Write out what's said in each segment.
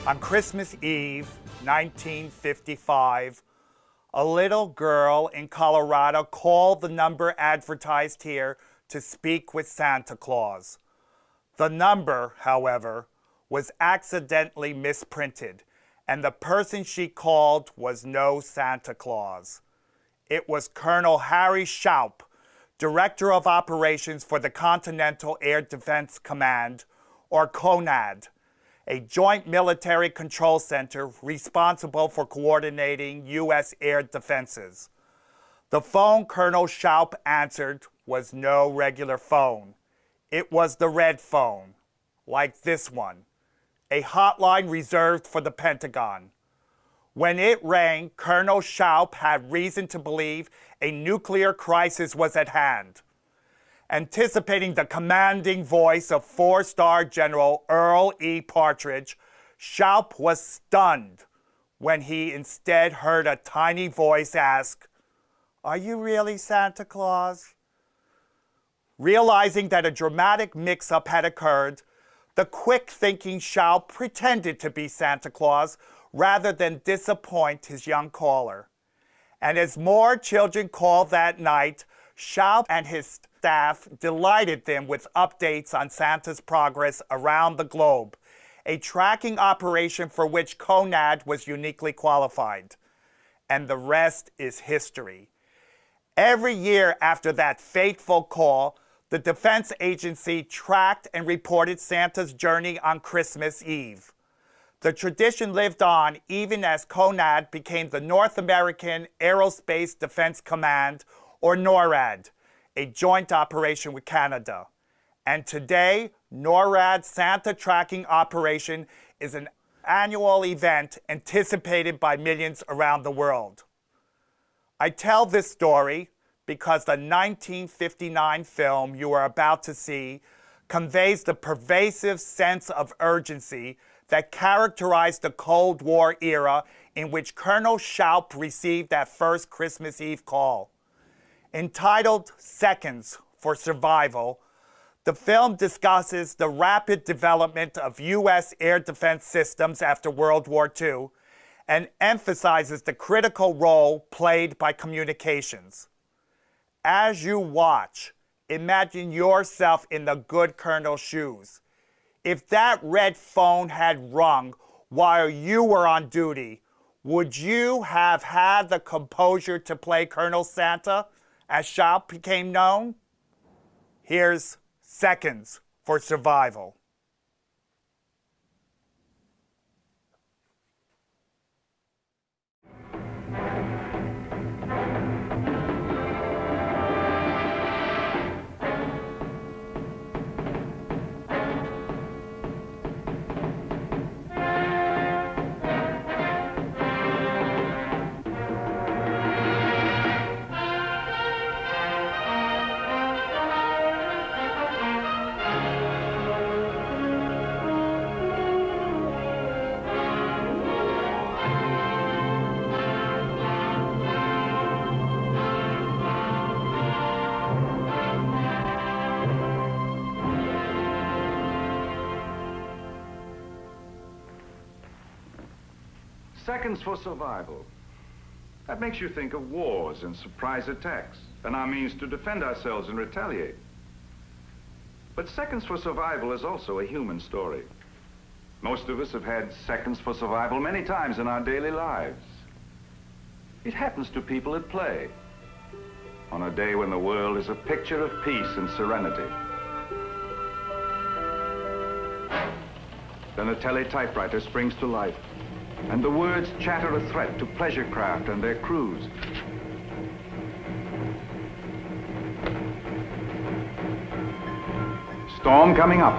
On Christmas Eve, 1955, a little girl in Colorado called the number advertised here to speak with Santa Claus. The number, however, was accidentally misprinted, and the person she called was no Santa Claus. It was Colonel Harry Shoup, Director of Operations for the Continental Air Defense Command, or CONAD, a joint military control center responsible for coordinating U.S. air defenses. The phone Colonel Shoup answered was no regular phone. It was the red phone, like this one, a hotline reserved for the Pentagon. When it rang, Colonel Shoup had reason to believe a nuclear crisis was at hand. Anticipating the commanding voice of four-star General Earl E. Partridge, Shoup was stunned when he instead heard a tiny voice ask, "Are you really Santa Claus?" Realizing that a dramatic mix-up had occurred, the quick-thinking Shoup pretended to be Santa Claus rather than disappoint his young caller. And as more children called that night, Shoup and his staff delighted them with updates on Santa's progress around the globe, a tracking operation for which CONAD was uniquely qualified. And the rest is history. Every year after that fateful call, the Defense Agency tracked and reported Santa's journey on Christmas Eve. The tradition lived on even as CONAD became the North American Aerospace Defense Command, or NORAD, a joint operation with Canada. And today, NORAD's Santa tracking operation is an annual event anticipated by millions around the world. I tell this story because the 1959 film you are about to see conveys the pervasive sense of urgency that characterized the Cold War era in which Colonel Shoup received that first Christmas Eve call. Entitled Seconds for Survival, the film discusses the rapid development of U.S. air defense systems after World War II and emphasizes the critical role played by communications. As you watch, imagine yourself in the good Colonel's shoes. If that red phone had rung while you were on duty, would you have had the composure to play Colonel Santa, as Shoup became known? Here's Seconds for Survival. Seconds for survival. That makes you think of wars and surprise attacks and our means to defend ourselves and retaliate. But Seconds for Survival is also a human story. Most of us have had seconds for survival many times in our daily lives. It happens to people at play, on a day when the world is a picture of peace and serenity. Then a teletypewriter springs to life, and the words chatter a threat to pleasure craft and their crews. Storm coming up.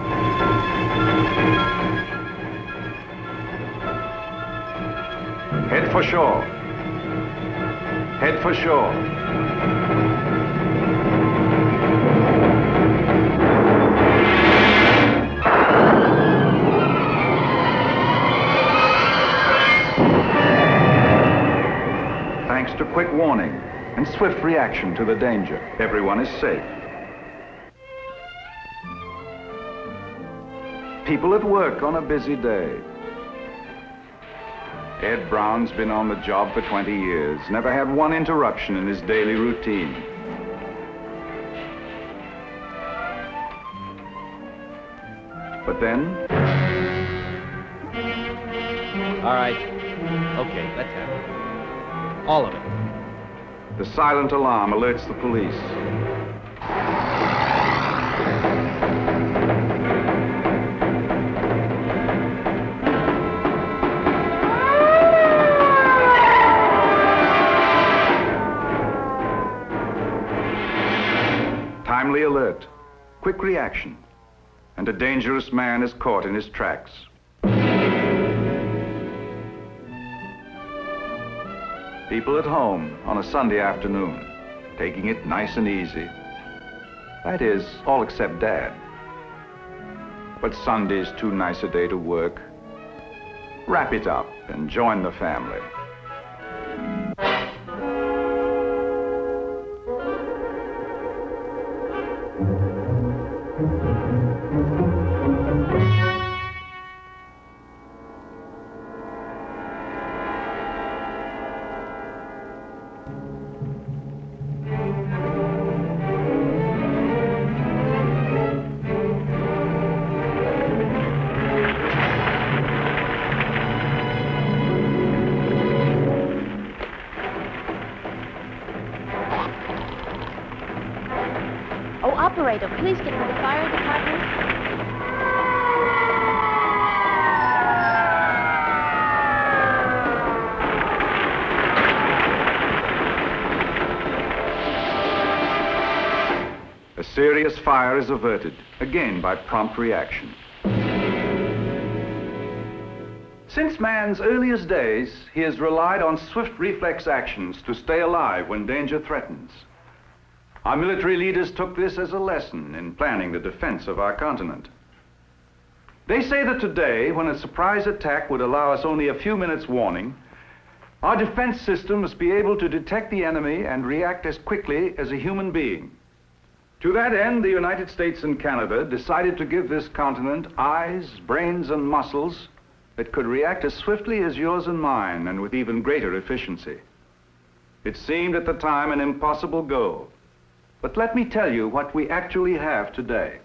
Head for shore. Head for shore. Thanks to quick warning and swift reaction to the danger, everyone is safe. People at work on a busy day. Ed Brown's been on the job for 20 years, never had one interruption in his daily routine. But then... All right. Okay, let's have it. All of it. the silent alarm alerts the police. Timely alert, quick reaction, and a dangerous man is caught in his tracks. People at home on a Sunday afternoon, taking it nice and easy. That is, all except Dad. But Sunday's too nice a day to work. Wrap it up and join the family. Operator, please get to the fire department. A serious fire is averted, again by prompt reaction. Since man's earliest days, he has relied on swift reflex actions to stay alive when danger threatens. Our military leaders took this as a lesson in planning the defense of our continent. They say that today, when a surprise attack would allow us only a few minutes' warning, our defense system must be able to detect the enemy and react as quickly as a human being. To that end, the United States and Canada decided to give this continent eyes, brains, and muscles that could react as swiftly as yours and mine, and with even greater efficiency. It seemed at the time an impossible goal. But let me tell you what we actually have today.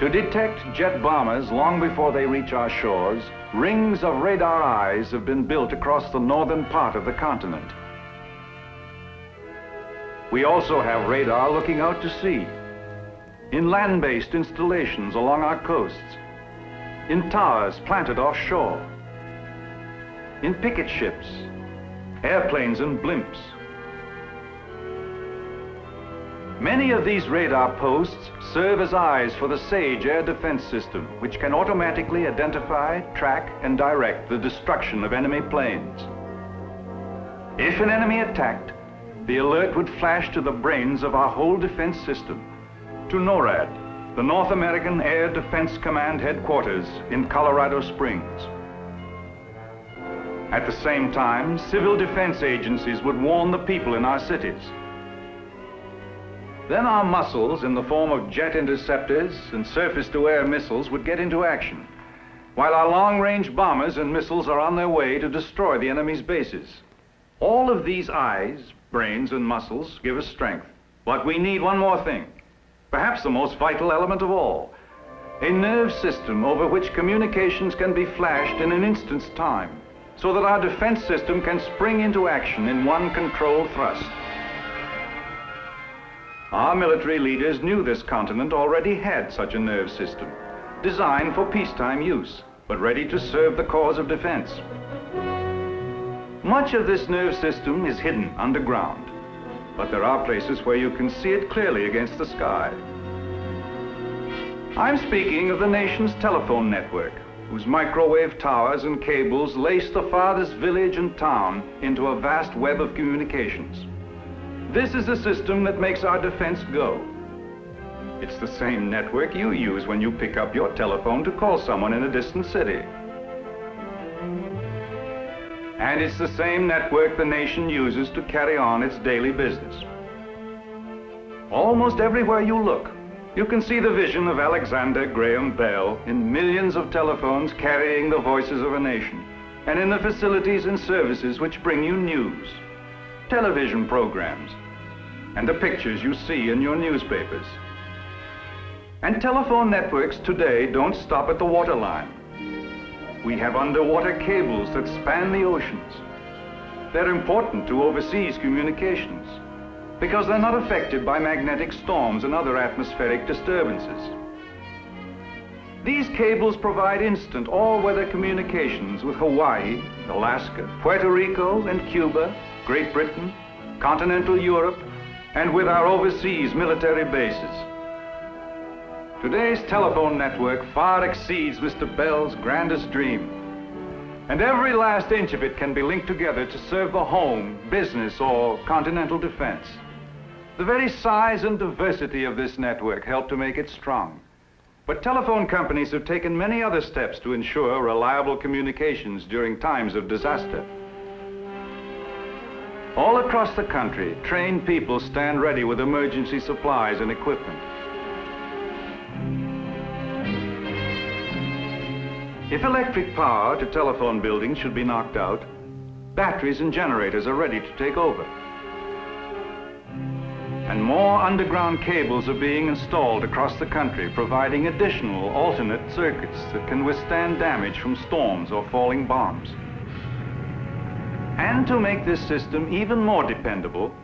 To detect jet bombers long before they reach our shores, rings of radar eyes have been built across the northern part of the continent. We also have radar looking out to sea, in land-based installations along our coasts, in towers planted offshore, in picket ships, airplanes and blimps. Many of these radar posts serve as eyes for the SAGE air defense system, which can automatically identify, track, and direct the destruction of enemy planes. If an enemy attacked, the alert would flash to the brains of our whole defense system, to NORAD, the North American Air Defense Command headquarters in Colorado Springs. At the same time, civil defense agencies would warn the people in our cities. Then our muscles, in the form of jet interceptors and surface-to-air missiles, would get into action, while our long-range bombers and missiles are on their way to destroy the enemy's bases. All of these eyes, brains, and muscles give us strength. But we need one more thing, perhaps the most vital element of all, a nerve system over which communications can be flashed in an instant's time, so that our defense system can spring into action in one controlled thrust. Our military leaders knew this continent already had such a nerve system, designed for peacetime use, but ready to serve the cause of defense. Much of this nerve system is hidden underground, but there are places where you can see it clearly against the sky. I'm speaking of the nation's telephone network, whose microwave towers and cables lace the farthest village and town into a vast web of communications. This is the system that makes our defense go. It's the same network you use when you pick up your telephone to call someone in a distant city. And it's the same network the nation uses to carry on its daily business. Almost everywhere you look, You can see the vision of Alexander Graham Bell in millions of telephones carrying the voices of a nation, and in the facilities and services which bring you news, television programs, and the pictures you see in your newspapers. And telephone networks today don't stop at the waterline. We have underwater cables that span the oceans. They're important to overseas communications because they're not affected by magnetic storms and other atmospheric disturbances. These cables provide instant all-weather communications with Hawaii, Alaska, Puerto Rico, and Cuba, Great Britain, continental Europe, and with our overseas military bases. Today's telephone network far exceeds Mr. Bell's grandest dream. And every last inch of it can be linked together to serve the home, business, or continental defense. The very size and diversity of this network help to make it strong. But telephone companies have taken many other steps to ensure reliable communications during times of disaster. All across the country, trained people stand ready with emergency supplies and equipment. If electric power to telephone buildings should be knocked out, batteries and generators are ready to take over. And more underground cables are being installed across the country, providing additional alternate circuits that can withstand damage from storms or falling bombs. And to make this system even more dependable,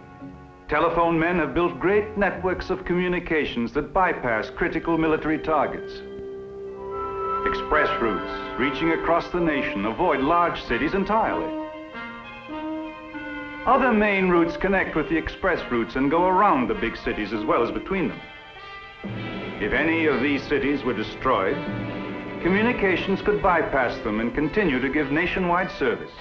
telephone men have built great networks of communications that bypass critical military targets. Express routes reaching across the nation avoid large cities entirely. Other main routes connect with the express routes and go around the big cities as well as between them. If any of these cities were destroyed, communications could bypass them and continue to give nationwide service.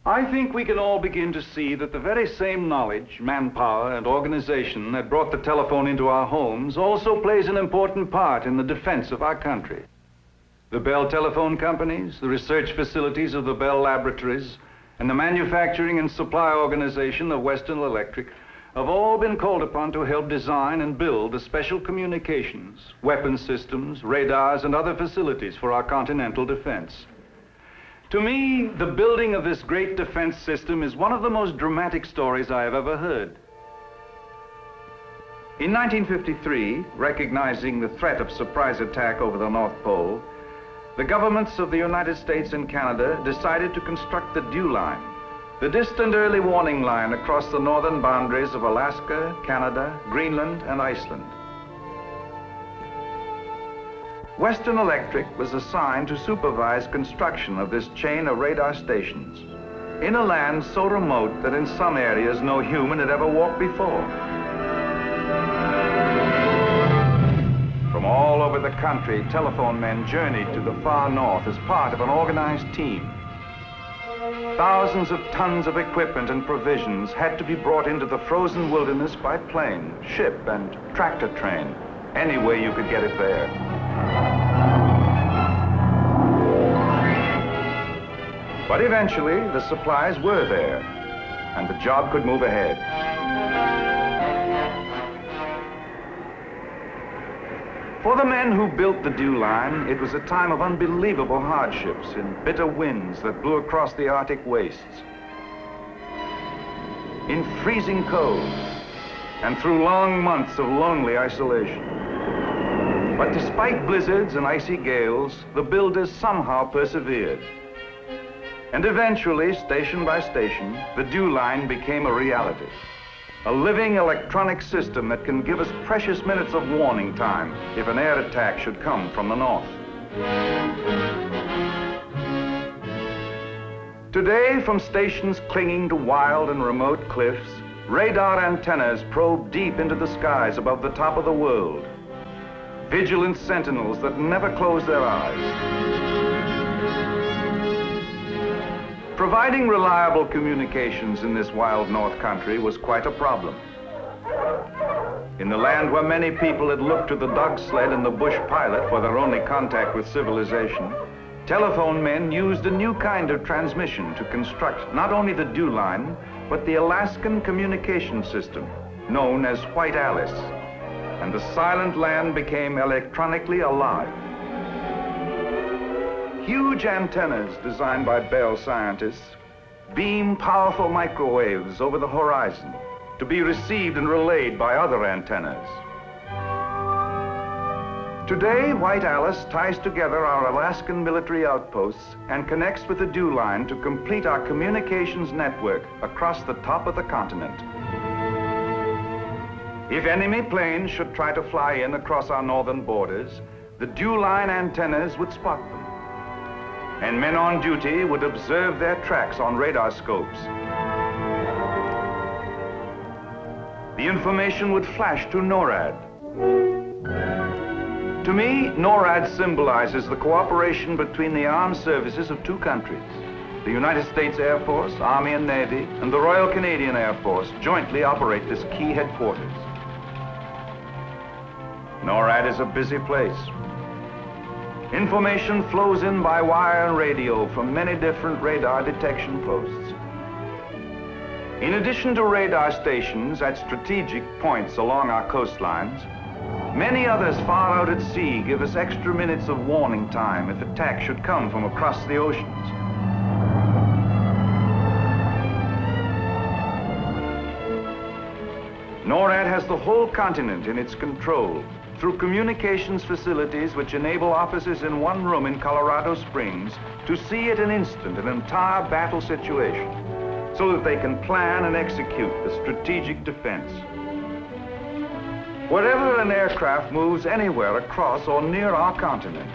I think we can all begin to see that the very same knowledge, manpower, and organization that brought the telephone into our homes also plays an important part in the defense of our country. The Bell telephone companies, the research facilities of the Bell Laboratories, and the manufacturing and supply organization of Western Electric have all been called upon to help design and build the special communications, weapons systems, radars, and other facilities for our continental defense. To me, the building of this great defense system is one of the most dramatic stories I have ever heard. In 1953, recognizing the threat of surprise attack over the North Pole, the governments of the United States and Canada decided to construct the DEW line, the distant early warning line across the northern boundaries of Alaska, Canada, Greenland, and Iceland. Western Electric was assigned to supervise construction of this chain of radar stations in a land so remote that in some areas no human had ever walked before. From all over the country, telephone men journeyed to the far north as part of an organized team. Thousands of tons of equipment and provisions had to be brought into the frozen wilderness by plane, ship, and tractor train, any way you could get it there. But eventually, the supplies were there, and the job could move ahead. For the men who built the DEW line, it was a time of unbelievable hardships in bitter winds that blew across the Arctic wastes, in freezing cold, and through long months of lonely isolation. But despite blizzards and icy gales, the builders somehow persevered. And eventually, station by station, the DEW line became a reality. A living electronic system that can give us precious minutes of warning time if an air attack should come from the north. Today, from stations clinging to wild and remote cliffs, radar antennas probe deep into the skies above the top of the world. Vigilant sentinels that never close their eyes. Providing reliable communications in this wild north country was quite a problem. In the land where many people had looked to the dog sled and the bush pilot for their only contact with civilization, telephone men used a new kind of transmission to construct not only the DEW line, but the Alaskan communication system, known as White Alice, and the silent land became electronically alive. Huge antennas designed by Bell scientists beam powerful microwaves over the horizon to be received and relayed by other antennas. Today, White Alice ties together our Alaskan military outposts and connects with the dew line to complete our communications network across the top of the continent. If enemy planes should try to fly in across our northern borders, the dew line antennas would spot them, and men on duty would observe their tracks on radar scopes. The information would flash to NORAD. To me, NORAD symbolizes the cooperation between the armed services of two countries. The United States Air Force, Army and Navy, and the Royal Canadian Air Force jointly operate this key headquarters. NORAD is a busy place. Information flows in by wire and radio from many different radar detection posts. In addition to radar stations at strategic points along our coastlines, many others far out at sea give us extra minutes of warning time if attack should come from across the oceans. NORAD has the whole continent in its control through communications facilities which enable officers in one room in Colorado Springs to see at an instant an entire battle situation so that they can plan and execute the strategic defense. Wherever an aircraft moves anywhere across or near our continent,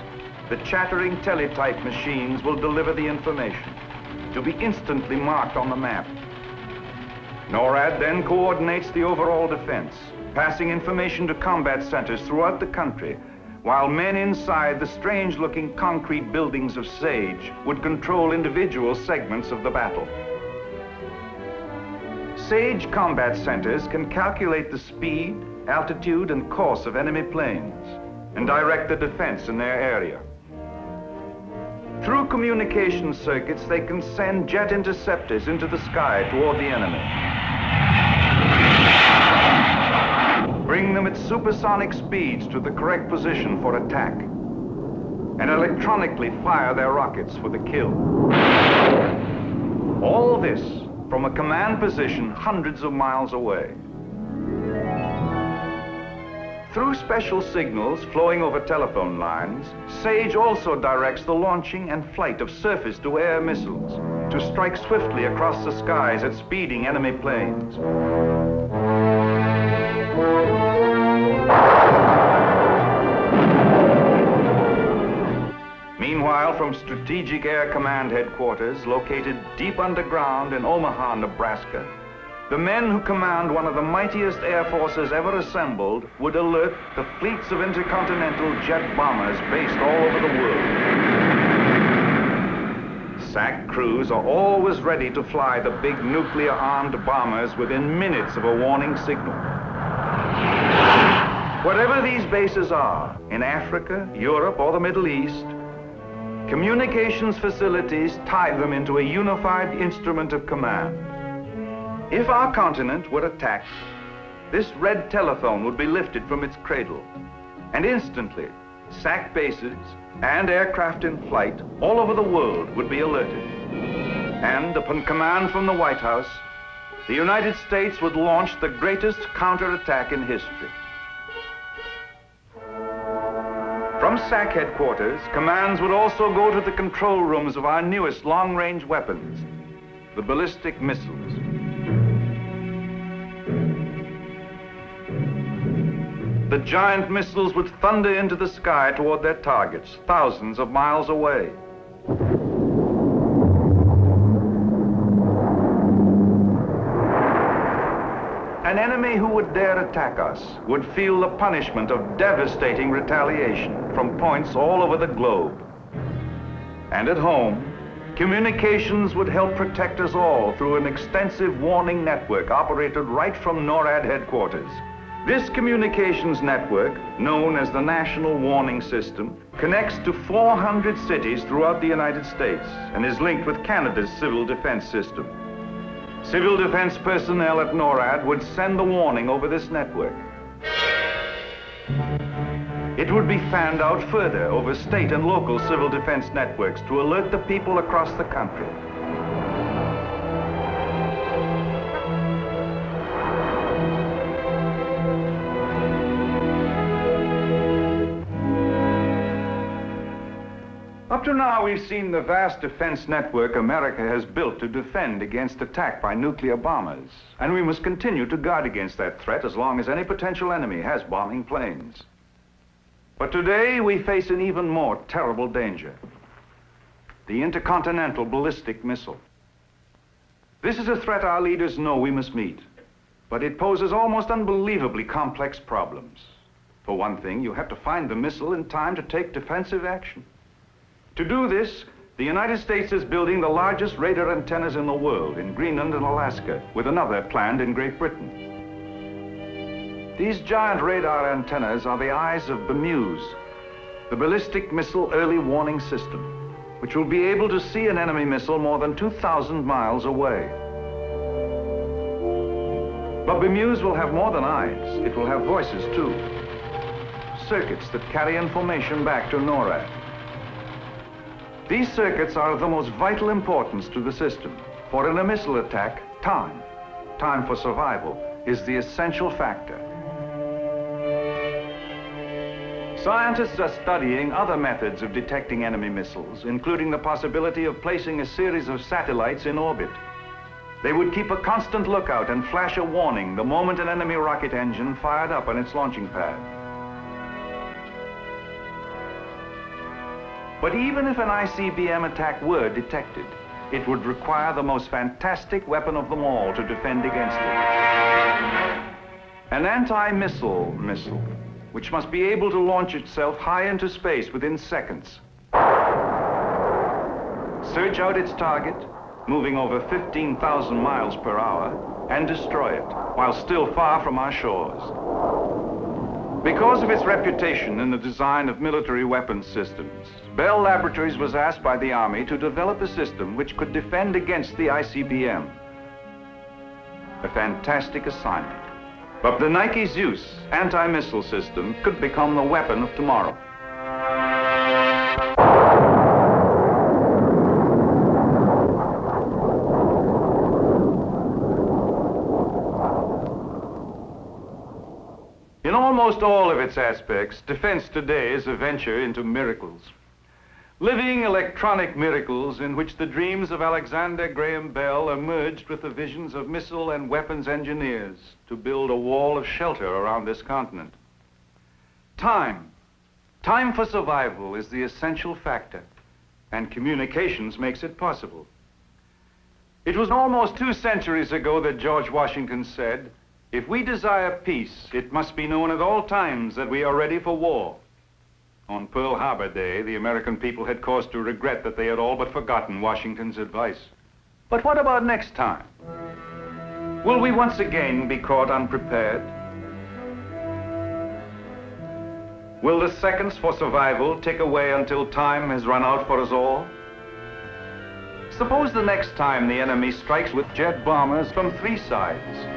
the chattering teletype machines will deliver the information to be instantly marked on the map. NORAD then coordinates the overall defense, passing information to combat centers throughout the country, while men inside the strange-looking concrete buildings of SAGE would control individual segments of the battle. SAGE combat centers can calculate the speed, altitude, and course of enemy planes and direct the defense in their area. Through communication circuits, they can send jet interceptors into the sky toward the enemy, bring them at supersonic speeds to the correct position for attack, and electronically fire their rockets for the kill. All this from a command position hundreds of miles away. Through special signals flowing over telephone lines, SAGE also directs the launching and flight of surface-to-air missiles to strike swiftly across the skies at speeding enemy planes. Meanwhile, from Strategic Air Command Headquarters, located deep underground in Omaha, Nebraska, the men who command one of the mightiest air forces ever assembled would alert the fleets of intercontinental jet bombers based all over the world. SAC crews are always ready to fly the big nuclear-armed bombers within minutes of a warning signal. Wherever these bases are, in Africa, Europe, or the Middle East, communications facilities tie them into a unified instrument of command. If our continent were attacked, this red telephone would be lifted from its cradle, and instantly, SAC bases and aircraft in flight all over the world would be alerted. And upon command from the White House, the United States would launch the greatest counterattack in history. From SAC headquarters, commands would also go to the control rooms of our newest long-range weapons, the ballistic missiles. The giant missiles would thunder into the sky toward their targets, thousands of miles away. An enemy who would dare attack us would feel the punishment of devastating retaliation from points all over the globe. And at home, communications would help protect us all through an extensive warning network operated right from NORAD headquarters. This communications network, known as the National Warning System, connects to 400 cities throughout the United States and is linked with Canada's civil defense system. Civil defense personnel at NORAD would send the warning over this network. It would be fanned out further over state and local civil defense networks to alert the people across the country. Up to now, we've seen the vast defense network America has built to defend against attack by nuclear bombers. And we must continue to guard against that threat as long as any potential enemy has bombing planes. But today, we face an even more terrible danger: the intercontinental ballistic missile. This is a threat our leaders know we must meet, but it poses almost unbelievably complex problems. For one thing, you have to find the missile in time to take defensive action. To do this, the United States is building the largest radar antennas in the world in Greenland and Alaska, with another planned in Great Britain. These giant radar antennas are the eyes of BMEWS, the Ballistic Missile Early Warning System, which will be able to see an enemy missile more than 2,000 miles away. But BMEWS will have more than eyes. It will have voices too. Circuits that carry information back to NORAD. These circuits are of the most vital importance to the system, for in a missile attack, time for survival, is the essential factor. Scientists are studying other methods of detecting enemy missiles, including the possibility of placing a series of satellites in orbit. They would keep a constant lookout and flash a warning the moment an enemy rocket engine fired up on its launching pad. But even if an ICBM attack were detected, it would require the most fantastic weapon of them all to defend against it: an anti-missile missile, which must be able to launch itself high into space within seconds, search out its target, moving over 15,000 miles per hour, and destroy it, while still far from our shores. Because of its reputation in the design of military weapons systems, Bell Laboratories was asked by the Army to develop a system which could defend against the ICBM. A fantastic assignment. But the Nike Zeus anti-missile system could become the weapon of tomorrow. In almost all of its aspects, defense today is a venture into miracles. Living electronic miracles in which the dreams of Alexander Graham Bell are merged with the visions of missile and weapons engineers to build a wall of shelter around this continent. Time for survival is the essential factor, and communications makes it possible. It was almost 2 centuries ago that George Washington said, "If we desire peace, it must be known at all times that we are ready for war." On Pearl Harbor Day, the American people had cause to regret that they had all but forgotten Washington's advice. But what about next time? Will we once again be caught unprepared? Will the seconds for survival tick away until time has run out for us all? Suppose the next time the enemy strikes with jet bombers from 3 sides.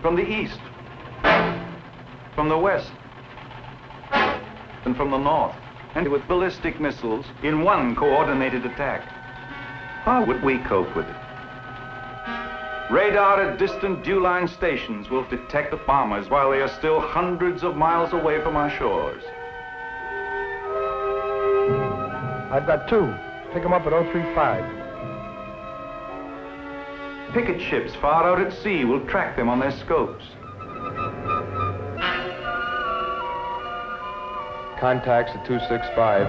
From the east, from the west, and from the north, and with ballistic missiles in one coordinated attack. How would we cope with it? Radar at distant dew-line stations will detect the bombers while they are still hundreds of miles away from our shores. I've got 2. Pick them up at 035. Picket ships far out at sea will track them on their scopes. Contacts at 265.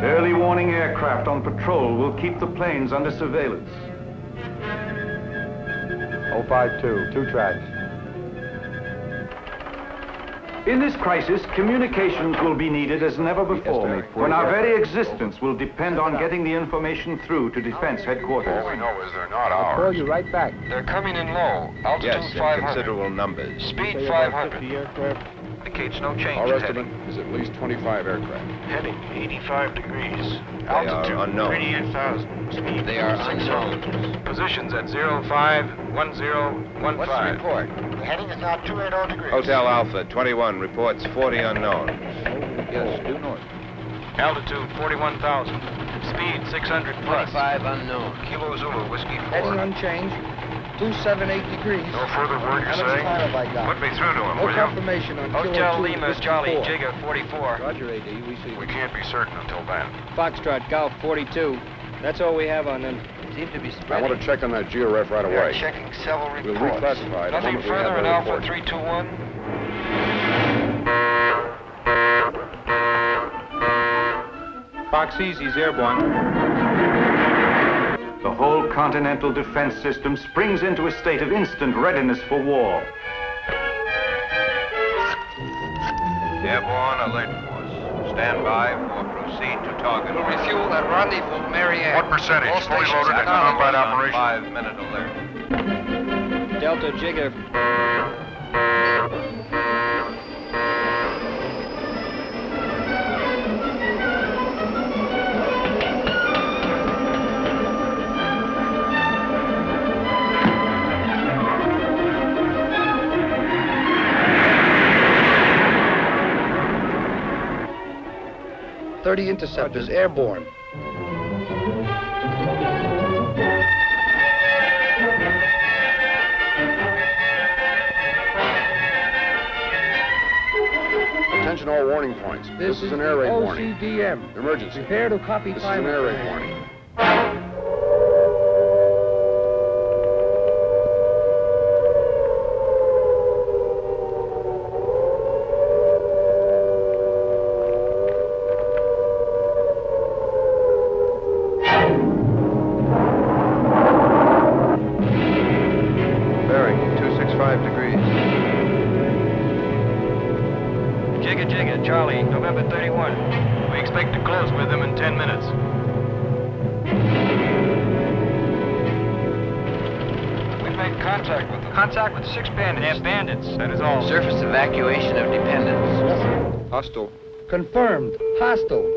Early warning aircraft on patrol will keep the planes under surveillance. 052. 2 tracks. In this crisis, communications will be needed as never before, when our very existence will depend on getting the information through to Defense Headquarters. All we know is they're not I'll call ours. you right back. They're coming in low. Altitude Yes, in 500. considerable numbers. Speed Say about 500. 50 aircraft. Indicates no change Our in estimate heading. is at least 25 aircraft. Heading 85 degrees. Altitude unknown. 38,000. Speed. They are unknown. Positions at 051015. What's the report? The heading is now 280 degrees. Hotel Alpha 21 reports 40 unknown. Yes, due north. Altitude 41,000. Speed 600 plus. 25 unknown. Kilo Zulu, Whiskey 4. Heading unchanged. 278 degrees. No further word, you How much say? time have I got? Put me through to him, No will you? confirmation on Kilo Hotel 2, Lima, Whiskey Charlie, 4. Jigger 44. Roger, AD. We see We can't be certain until then. Foxtrot, Golf 42. That's all we have on them. Seem to be I spreading. want to check on that georef right We are away. checking several We'll reports. reclassify it. Nothing further in Alpha 321? Fox Easy's airborne. The whole continental defense system springs into a state of instant readiness for war. Airborne alert force. Stand by for proceed to target. We'll refuel at rendezvous, Marianne. What percentage? All Fully stations loaded and active. combat operation? 5-minute alert. Delta Jigger. .30 interceptors airborne. Attention all warning points. This is an air raid warning. OCDM. Emergency. Prepare to copy This is an air raid warning. Bearing 265 degrees. Jigger, Charlie, November 31. We expect to close with them in 10 minutes. We've made contact with them. Contact with 6 bandits. They're bandits, that is all. Surface evacuation of dependents. Hostile. Confirmed. Hostile.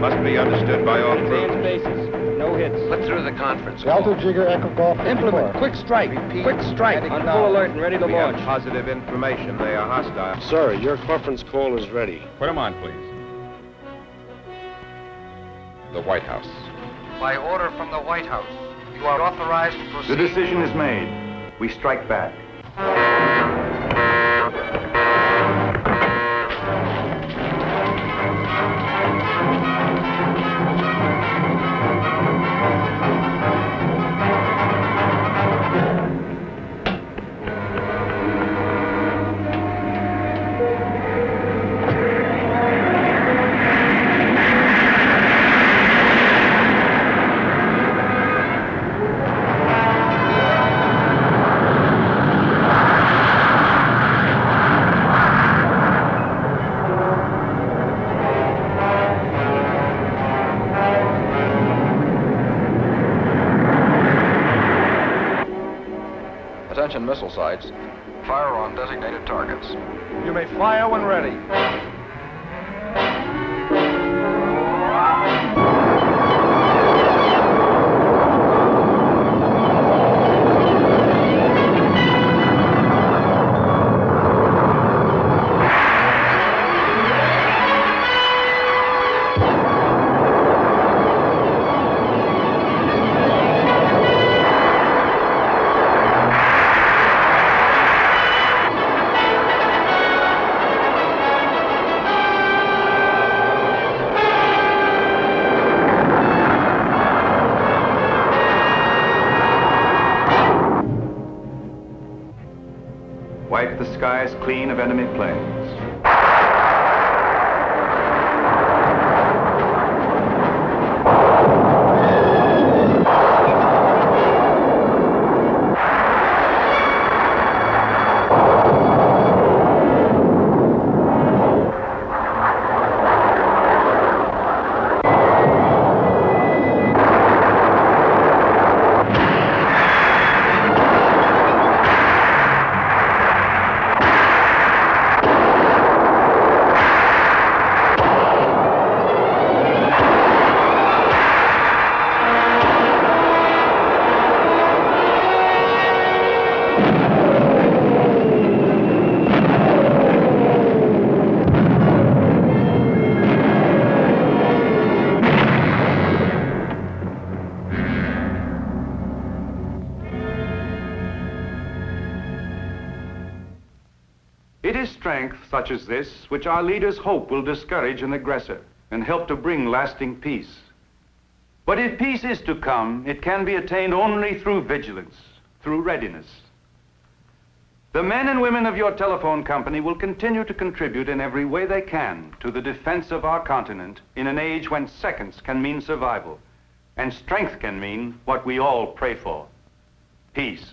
Must be understood by all Advanced crews. bases. No hits. Put through the conference Delta call. Jigger Echo Golf. Implement. Quick strike. Quick strike. On full alert and ready to We have launch. positive information they are hostile. Sir, your conference call is ready. Put him on, please. The White House. By order from the White House, you are authorized to The proceed. decision is made. We strike back. Attention missile sites. Fire on designated targets. You may fire when ready. Wipe the skies clean of enemy planes. strength such as this which our leaders hope will discourage an aggressor and help to bring lasting peace. But if peace is to come, it can be attained only through vigilance, through readiness. The men and women of your telephone company will continue to contribute in every way they can to the defense of our continent in an age when seconds can mean survival, and strength can mean what we all pray for: peace.